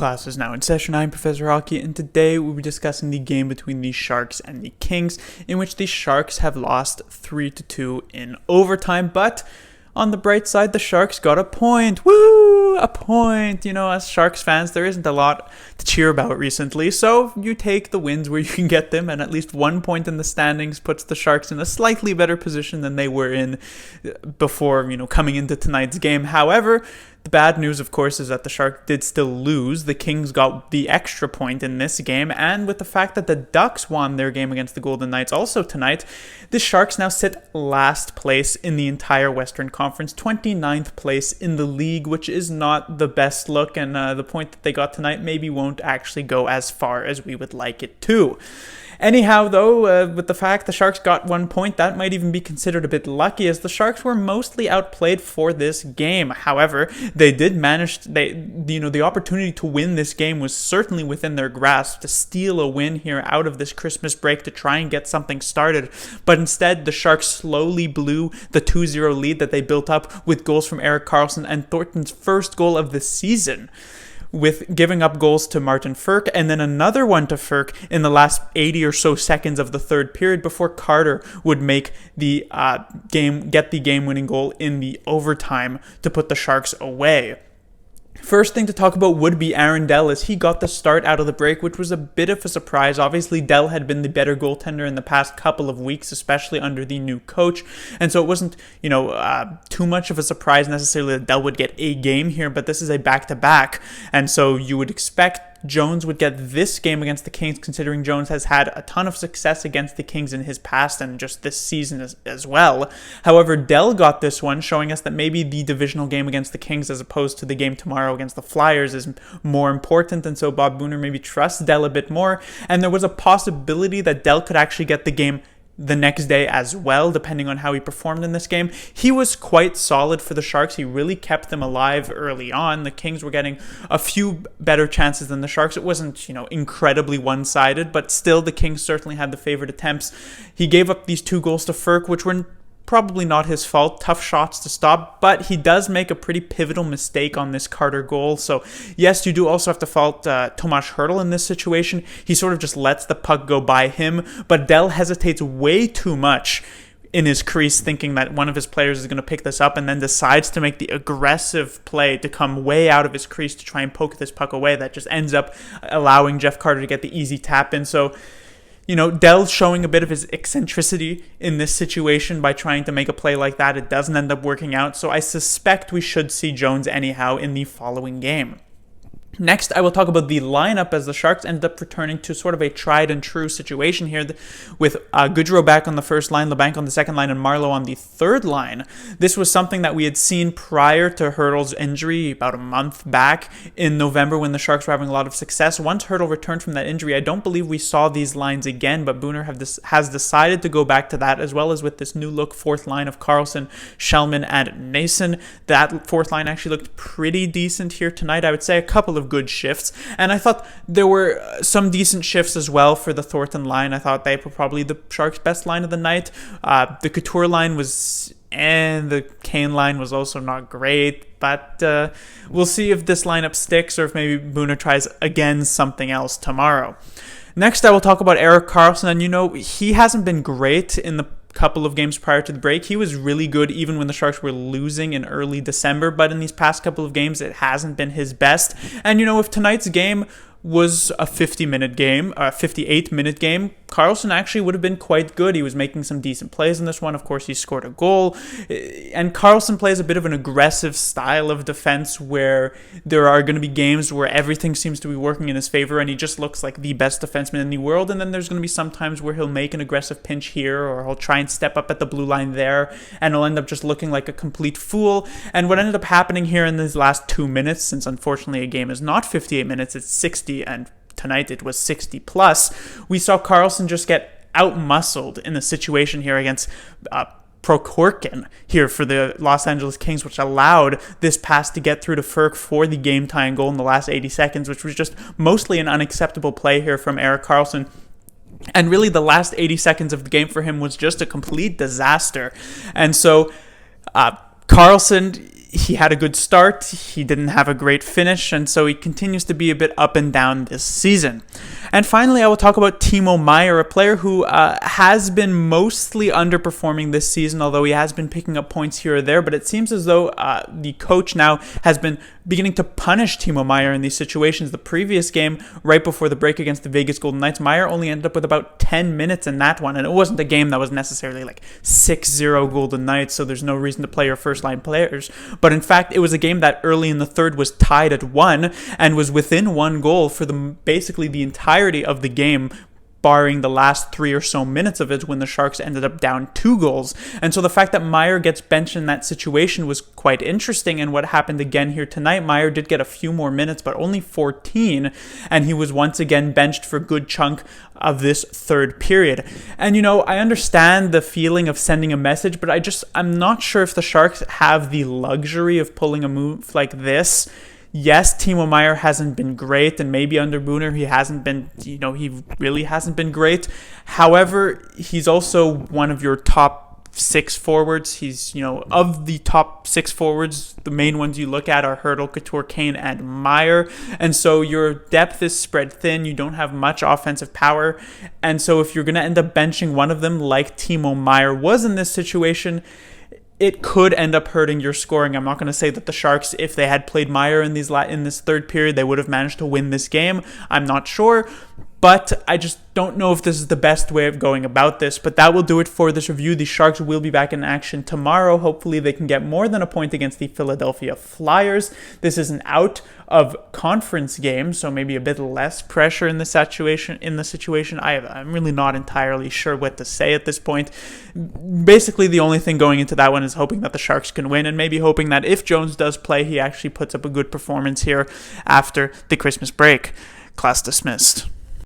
Class is now in session. I'm Professor Hockey, and today we'll be discussing the game between the Sharks and the Kings, in which the Sharks have lost 3-2 in overtime, but on the bright side, the Sharks got a point. Woo! A point! You know, as Sharks fans, there isn't a lot to cheer about recently, so you take the wins where you can get them, and at least 1 point in the standings puts the Sharks in a slightly better position than they were in before, coming into tonight's game. However, the bad news, of course, is that the Sharks did still lose. The Kings got the extra point in this game, and with the fact that the Ducks won their game against the Golden Knights also tonight, the Sharks now sit last place in the entire Western Conference, 29th place in the league, which is not the best look, and the point that they got tonight maybe won't actually go as far as we would like it to. Anyhow, though, with the fact the Sharks got 1 point, that might even be considered a bit lucky, as the Sharks were mostly outplayed for this game. However, they did manage, the opportunity to win this game was certainly within their grasp, to steal a win here out of this Christmas break to try and get something started. But instead, the Sharks slowly blew the 2-0 lead that they built up with goals from Erik Karlsson and Thornton's first goal of the season, with giving up goals to Martin Frk and then another one to Frk in the last 80 or so seconds of the third period before Carter would make the get the game-winning goal in the overtime to put the Sharks away. First thing to talk about would be Aaron Dell, as he got the start out of the break, which was a bit of a surprise. Obviously, Dell had been the better goaltender in the past couple of weeks, especially under the new coach, and so it wasn't, too much of a surprise necessarily that Dell would get a game here, but this is a back-to-back, and so you would expect Jones would get this game against the Kings, considering Jones has had a ton of success against the Kings in his past and just this season as well. However, Dell got this one, showing us that maybe the divisional game against the Kings as opposed to the game tomorrow against the Flyers is more important, and so Bob Booner maybe trusts Dell a bit more, and there was a possibility that Dell could actually get the game the next day as well, depending on how he performed in this game. He was quite solid for the Sharks. He really kept them alive early on. The Kings were getting a few better chances than the Sharks. It wasn't, incredibly one-sided, but still the Kings certainly had the favored attempts. He gave up these 2 goals to Frk, which were probably not his fault, tough shots to stop, but he does make a pretty pivotal mistake on this Carter goal. So yes, you do also have to fault Tomas Hertl in this situation. He sort of just lets the puck go by him, but Dell hesitates way too much in his crease, thinking that one of his players is going to pick this up, and then decides to make the aggressive play to come way out of his crease to try and poke this puck away. That just ends up allowing Jeff Carter to get the easy tap in. So Dell showing a bit of his eccentricity in this situation by trying to make a play like that. It doesn't end up working out, so I suspect we should see Jones anyhow in the following game. Next, I will talk about the lineup, as the Sharks ended up returning to sort of a tried-and-true situation here with Goodrow back on the first line, LeBanc on the second line, and Marleau on the third line. This was something that we had seen prior to Hertl's injury about a month back in November when the Sharks were having a lot of success. Once Hertl returned from that injury, I don't believe we saw these lines again, but Booner has decided to go back to that, as well as with this new look fourth line of Karlsson, Shellman, and Nason. That fourth line actually looked pretty decent here tonight. I would say a couple of good shifts, and I thought there were some decent shifts as well for the Thornton line. I thought they were probably the Sharks' best line of the night. The Couture line was, and the Kane line was also not great, but we'll see if this lineup sticks or if maybe Booner tries again something else tomorrow. Next, I will talk about Erik Karlsson, and he hasn't been great in the couple of games prior to the break. He was really good even when the Sharks were losing in early December, but in these past couple of games it hasn't been his best. And if tonight's game was a 58-minute game, Karlsson actually would have been quite good. He was making some decent plays in this one. Of course, he scored a goal. And Karlsson plays a bit of an aggressive style of defense, where there are going to be games where everything seems to be working in his favor and he just looks like the best defenseman in the world. And then there's going to be some times where he'll make an aggressive pinch here, or he'll try and step up at the blue line there, and he'll end up just looking like a complete fool. And what ended up happening here in these last 2 minutes, since unfortunately a game is not 58 minutes, it's 60, and tonight it was 60 plus, we saw Karlsson just get out-muscled in the situation here against Prokhorkin here for the Los Angeles Kings, which allowed this pass to get through to Frk for the game-tying goal in the last 80 seconds, which was just mostly an unacceptable play here from Erik Karlsson. And really the last 80 seconds of the game for him was just a complete disaster. And so Karlsson, he had a good start, he didn't have a great finish, and so he continues to be a bit up and down this season. And finally, I will talk about Timo Meier, a player who has been mostly underperforming this season, although he has been picking up points here or there, but it seems as though the coach now has been beginning to punish Timo Meier in these situations. The previous game, right before the break against the Vegas Golden Knights, Meier only ended up with about 10 minutes in that one, and it wasn't a game that was necessarily like 6-0 Golden Knights, so there's no reason to play your first-line players. But in fact, it was a game that early in the third was tied at 1 and was within 1 goal for basically the entirety of the game, barring the last 3 or so minutes of it when the Sharks ended up down 2 goals. And so the fact that Meier gets benched in that situation was quite interesting. And what happened again here tonight, Meier did get a few more minutes, but only 14. And he was once again benched for a good chunk of this third period. And, I understand the feeling of sending a message, but I'm not sure if the Sharks have the luxury of pulling a move like this. Yes, Timo Meier hasn't been great, and maybe under Booner he hasn't been, he really hasn't been great. However, he's also one of your top 6 forwards. He's, of the top 6 forwards, the main ones you look at are Hertl, Couture, Kane, and Meier. And so your depth is spread thin. You don't have much offensive power. And so if you're going to end up benching one of them like Timo Meier was in this situation, it could end up hurting your scoring. I'm not going to say that the Sharks, if they had played Meier in this third period, they would have managed to win this game. I'm not sure, but I just don't know if this is the best way of going about this. But that will do it for this review. The Sharks will be back in action tomorrow. Hopefully they can get more than a point against the Philadelphia Flyers. This is an out of conference game, so maybe a bit less pressure in the situation. I'm really not entirely sure what to say at this point. Basically, the only thing going into that one is hoping that the Sharks can win, and maybe hoping that if Jones does play, he actually puts up a good performance here after the Christmas break. Class dismissed.